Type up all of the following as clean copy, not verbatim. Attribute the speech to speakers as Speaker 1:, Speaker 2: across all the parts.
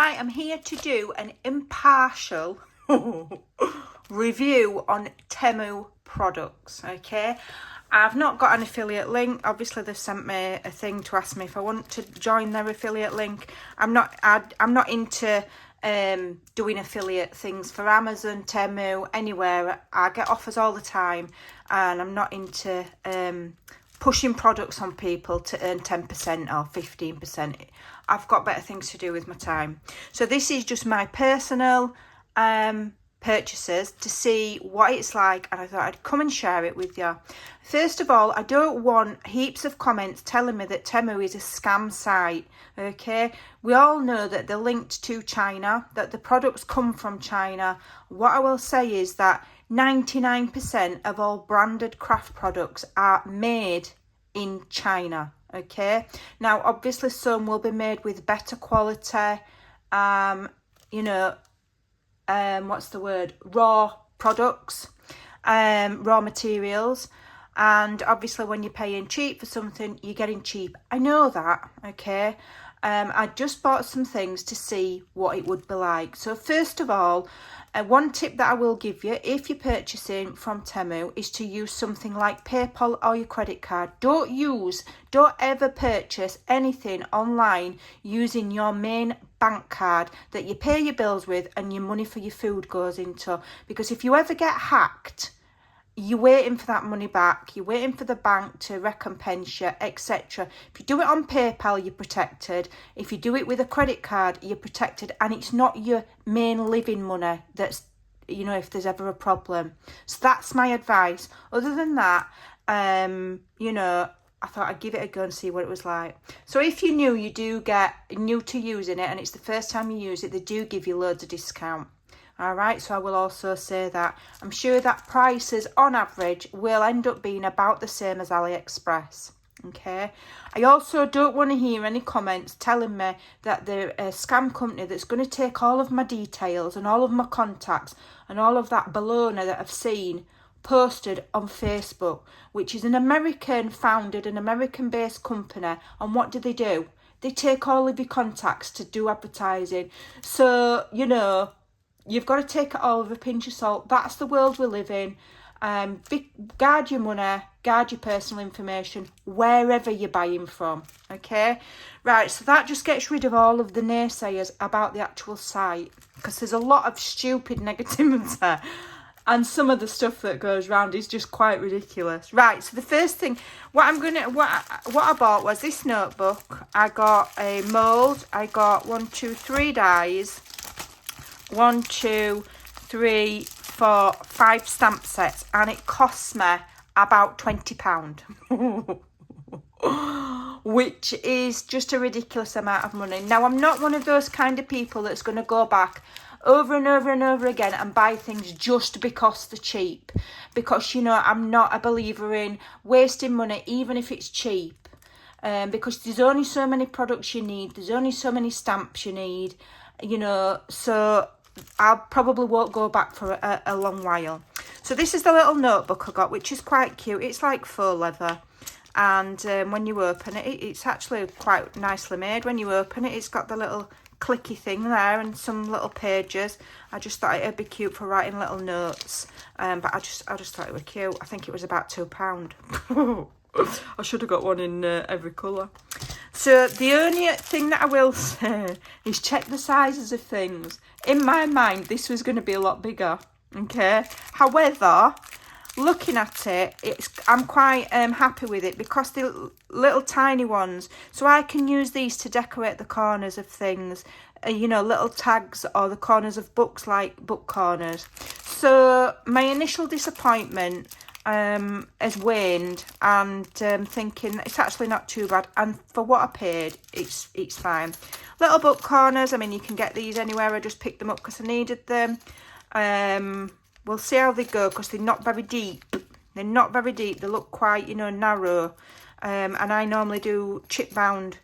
Speaker 1: I am here to do an impartial review on Temu products, okay? I've not got an affiliate link. Obviously, they've sent me a thing to ask me if I want to join their affiliate link. I'm not into doing affiliate things for Amazon, Temu, anywhere. I get offers all the time, and I'm not into pushing products on people to earn 10% or 15%. I've got better things to do with my time. So this is just my personal purchases to see what it's like, and I thought I'd come and share it with you. First of all, I don't want heaps of comments telling me that Temu is a scam site, okay? We all know that they're linked to China, that the products come from China. What I will say is that 99% of all branded craft products are made in China, okay? Now, obviously, some will be made with better quality, what's the word? Raw products, raw materials. And obviously, when you're paying cheap for something, you're getting cheap. I know that, okay? I just bought some things to see what it would be like. So first of all, one tip that I will give you if you're purchasing from Temu is to use something like PayPal or your credit card. Don't ever purchase anything online using your main bank card that you pay your bills with and your money for your food goes into. Because if you ever get hacked, you're waiting for that money back, you're waiting for the bank to recompense you, etc. If you do it on PayPal, you're protected. If you do it with a credit card, you're protected, and it's not your main living money that's, if there's ever a problem. So that's my advice. Other than that, I thought I'd give it a go and see what it was like. So if you're new, you do get new to using it, and it's the first time you use it, they do give you loads of discount. All right, so I will also say that I'm sure that prices on average will end up being about the same as AliExpress. Okay, I also don't want to hear any comments telling me that they're a scam company that's going to take all of my details and all of my contacts and all of that baloney that I've seen posted on Facebook, which is an American-founded, an American-based company. And what do? They take all of your contacts to do advertising. So, you've got to take it all with a pinch of salt. That's the world we live in. Guard your money, guard your personal information, wherever you're buying from, okay? Right, so that just gets rid of all of the naysayers about the actual site, because there's a lot of stupid negativity, and some of the stuff that goes around is just quite ridiculous. Right, so the first thing, what I bought was this notebook. I got a mould. I got 3 dies. 1, 2, 3, 4, 5 stamp sets, and it costs me about £20, which is just a ridiculous amount of money. Now, I'm not one of those kind of people that's going to go back over and over and over again and buy things just because they're cheap, because I'm not a believer in wasting money even if it's cheap, because there's only so many products you need, there's only so many stamps you need, so I probably won't go back for a long while. So this is the little notebook I got, which is quite cute. It's like faux leather, and when you open it, it's actually quite nicely made. When you open it, it's got the little clicky thing there and some little pages. I just thought it'd be cute for writing little notes, but I just thought it was cute. I think it was about £2. I should have got one in every colour. So the only thing that I will say is check the sizes of things. In my mind, this was going to be a lot bigger, okay? However, looking at it, I'm quite happy with it, because they're little tiny ones. So I can use these to decorate the corners of things, little tags, or the corners of books, like book corners. So my initial disappointment has waned, and thinking it's actually not too bad, and for what I paid, it's fine. Little book corners, I mean, you can get these anywhere. I just picked them up because I needed them. We'll see how they go, because they're not very deep. They look quite narrow, and I normally do chipbound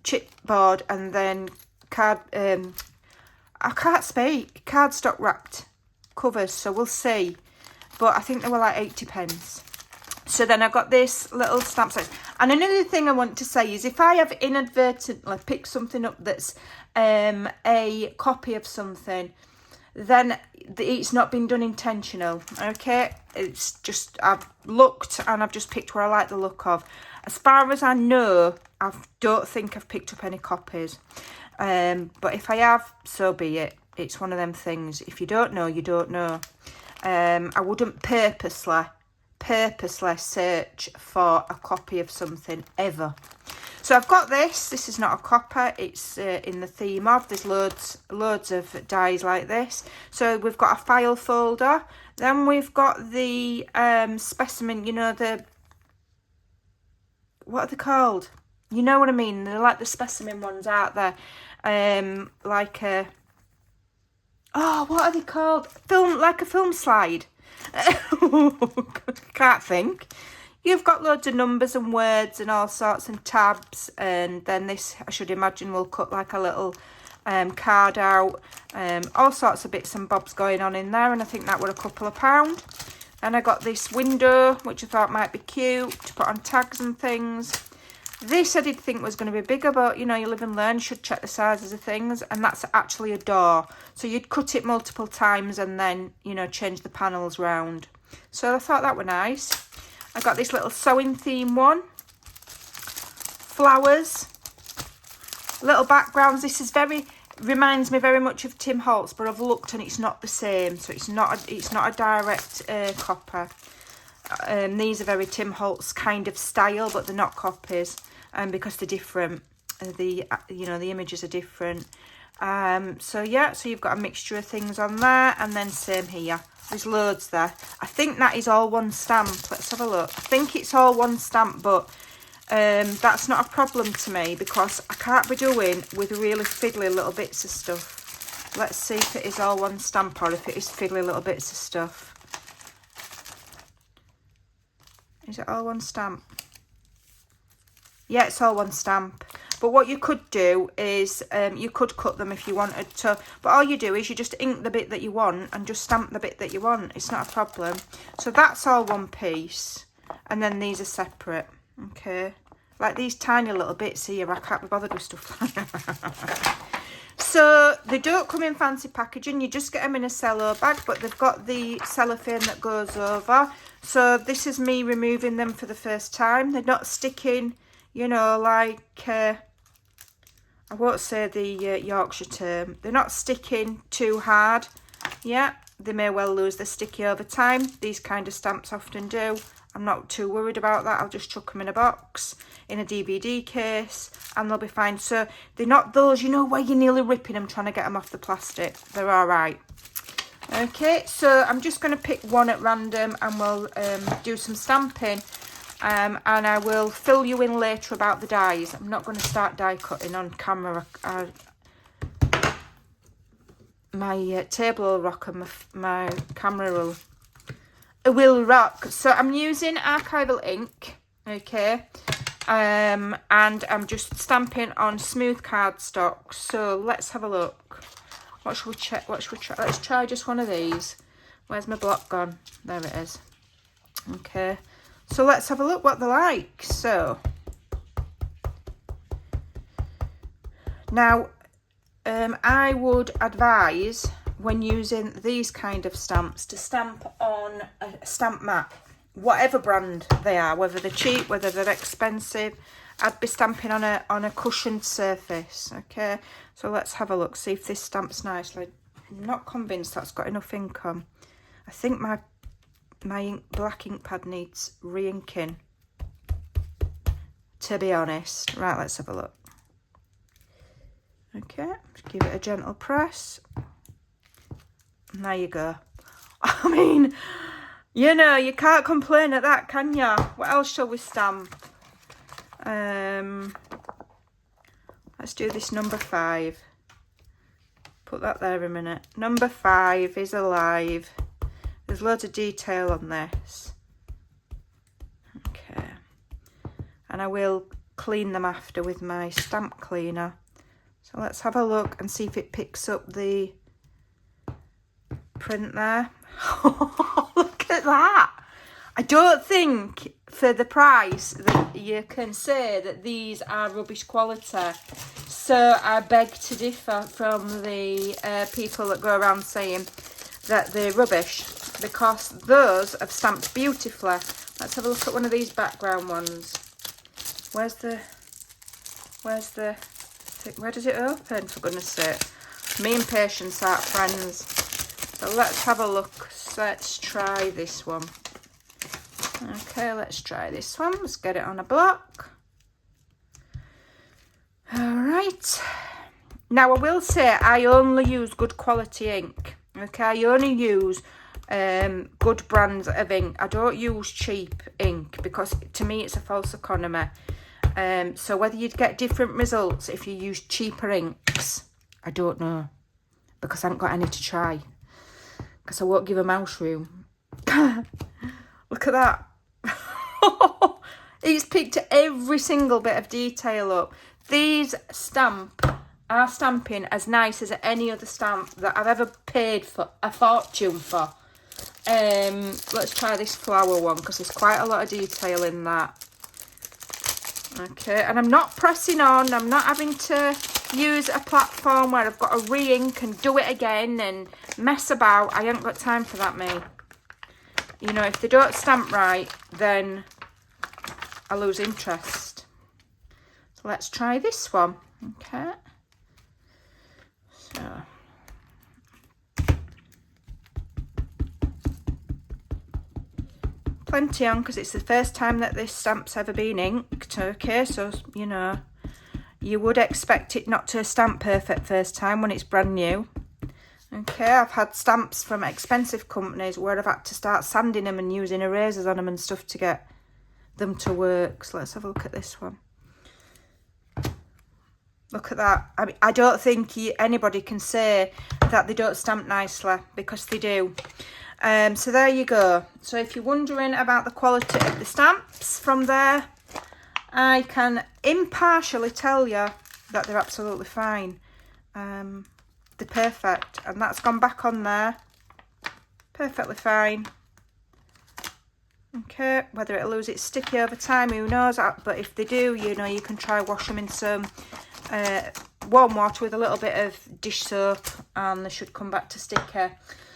Speaker 1: chipboard, and then cardstock wrapped covers. So we'll see. But I think they were like 80p. So then I've got this little stamp set. And another thing I want to say is if I have inadvertently picked something up that's a copy of something, then it's not been done intentional, okay? It's just, I've looked and I've just picked where I like the look of. As far as I know, I don't think I've picked up any copies. But if I have, so be it. It's one of them things. If you don't know, you don't know. I wouldn't purposely search for a copy of something ever. So I've got this. This is not a copper. It's in the theme of. There's loads of dies like this. So we've got a file folder. Then we've got the specimen. You know, the, what are they called? You know what I mean? They're like the specimen ones out there. Like a, oh, what are they called? Like a film slide. Can't think. You've got loads of numbers and words and all sorts and tabs, and then this, I should imagine, will cut like a little card out. All sorts of bits and bobs going on in there, and I think that were a couple of £2. Then I got this window, which I thought might be cute to put on tags and things. This I did think was going to be bigger, but you know, you live and learn, you should check the sizes of things. And that's actually a door. So you'd cut it multiple times and then, you know, change the panels round. So I thought that were nice. I got this little sewing theme one. Flowers. Little backgrounds. This is reminds me very much of Tim Holtz, but I've looked and it's not the same. So it's not a direct copper. These are very Tim Holtz kind of style, but they're not copies, because they're different. The images are different. So yeah, so you've got a mixture of things on there, and then same here. There's loads there. I think that is all one stamp. Let's have a look. I think it's all one stamp, but that's not a problem to me because I can't be doing with really fiddly little bits of stuff. Let's see if it is all one stamp or if it is fiddly little bits of stuff. Is it all one stamp? Yeah, it's all one stamp. But what you could do is you could cut them if you wanted to. But all you do is you just ink the bit that you want and just stamp the bit that you want. It's not a problem. So that's all one piece. And then these are separate. Okay. Like these tiny little bits here. I can't be bothered with stuff like that. So they don't come in fancy packaging. You just get them in a cello bag. But they've got the cellophane that goes over. So this is me removing them for the first time. They're not sticking, you know, like, I won't say the Yorkshire term. They're not sticking too hard. Yeah, they may well lose their sticky over time. These kind of stamps often do. I'm not too worried about that. I'll just chuck them in a box, in a DVD case, and they'll be fine. So they're not those, you know, where you're nearly ripping them trying to get them off the plastic. They're all right. Okay, so I'm just going to pick one at random and we'll do some stamping, and I will fill you in later about the dies. I'm not going to start die cutting on camera. My table will rock and my camera will rock. So I'm using archival ink, okay, and I'm just stamping on smooth cardstock. So let's have a look. What should we check? Let's try just one of these. Where's my block gone? There it is. Okay. So let's have a look what they're like. So now I would advise when using these kind of stamps to stamp on a stamp mat, whatever brand they are, whether they're cheap, whether they're expensive. I'd be stamping on a cushioned surface. Okay, so let's have a look, see if this stamps nicely. I'm not convinced that's got enough ink on. I think my black ink pad needs re-inking, to be honest. Right, let's have a look. Okay, just give it a gentle press. And there you go. I mean, you know, you can't complain at that, can you? What else shall we stamp? Let's do this number 5. Put that there a minute. Number 5 is alive. There's loads of detail on this. Okay. And I will clean them after with my stamp cleaner. So let's have a look and see if it picks up the print there. Look at that. I don't think for the price, that you can say that these are rubbish quality. So I beg to differ from the people that go around saying that they're rubbish, because those have stamped beautifully. Let's have a look at one of these background ones. Where does it open, for goodness sake? Me and Patience aren't friends. So let's have a look. Let's try this one. Okay, let's try this one. Let's get it on a block. Alright. Now I will say I only use good quality ink. Okay, I only use good brands of ink. I don't use cheap ink because to me it's a false economy. So whether you'd get different results if you use cheaper inks, I don't know, because I haven't got any to try, because I won't give a mouse room. Look at that. It's picked every single bit of detail up. These are stamping as nice as any other stamp that I've ever paid for a fortune for. Let's try this flower one, because there's quite a lot of detail in that. Okay, and I'm not pressing on. I'm not having to use a platform where I've got to re-ink and do it again and mess about. I haven't got time for that, me. You know, if they don't stamp right, then I lose interest. So let's try this one. Okay. So. Plenty on, because it's the first time that this stamp's ever been inked. Okay, so, you know, you would expect it not to stamp perfect first time when it's brand new. Okay, I've had stamps from expensive companies where I've had to start sanding them and using erasers on them and stuff to get them to work. So let's have a look at this one. Look at that. I mean, I don't think anybody can say that they don't stamp nicely, because they do. So there you go. So if you're wondering about the quality of the stamps from there, I can impartially tell you that they're absolutely fine. They're perfect, and that's gone back on there. Perfectly fine. Okay, whether it'll lose its sticky over time, who knows, but if they do, you know, you can try wash them in some warm water with a little bit of dish soap, and they should come back to sticky.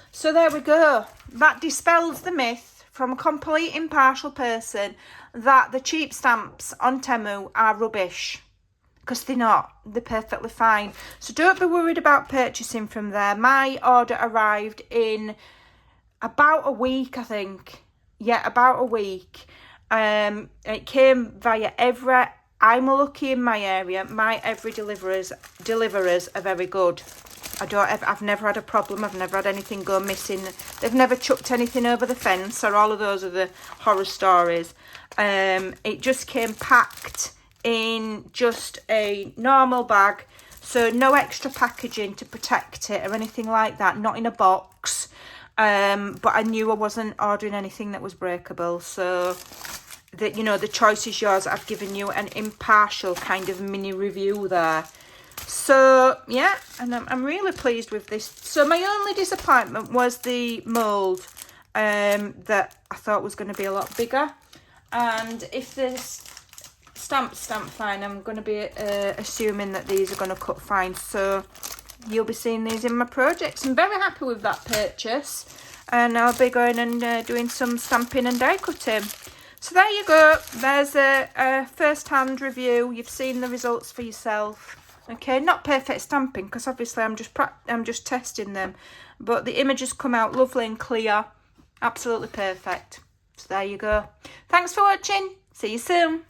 Speaker 1: So there we go. That dispels the myth from a complete impartial person that the cheap stamps on Temu are rubbish, because they're not. They're perfectly fine. So don't be worried about purchasing from there. My order arrived in about a week, I think. Yeah, about a week. It came via Everett. I'm lucky in my area. My Every deliverers are very good. I've never had a problem. I've never had anything go missing. They've never chucked anything over the fence, or all of those are the horror stories. It just came packed in just a normal bag, so no extra packaging to protect it or anything like that, not in a box. But I knew I wasn't ordering anything that was breakable, so that, you know, the choice is yours. I've given you an impartial kind of mini review there. So yeah, and I'm really pleased with this. So my only disappointment was the mould, that I thought was going to be a lot bigger, and if this stamp fine, I'm going to be assuming that these are going to cut fine. So you'll be seeing these in my projects. I'm very happy with that purchase, and I'll be going and doing some stamping and die cutting. So there you go. There's a first-hand review. You've seen the results for yourself. Okay, not perfect stamping, because obviously I'm just testing them, but the images come out lovely and clear, absolutely perfect. So there you go. Thanks for watching. See you soon.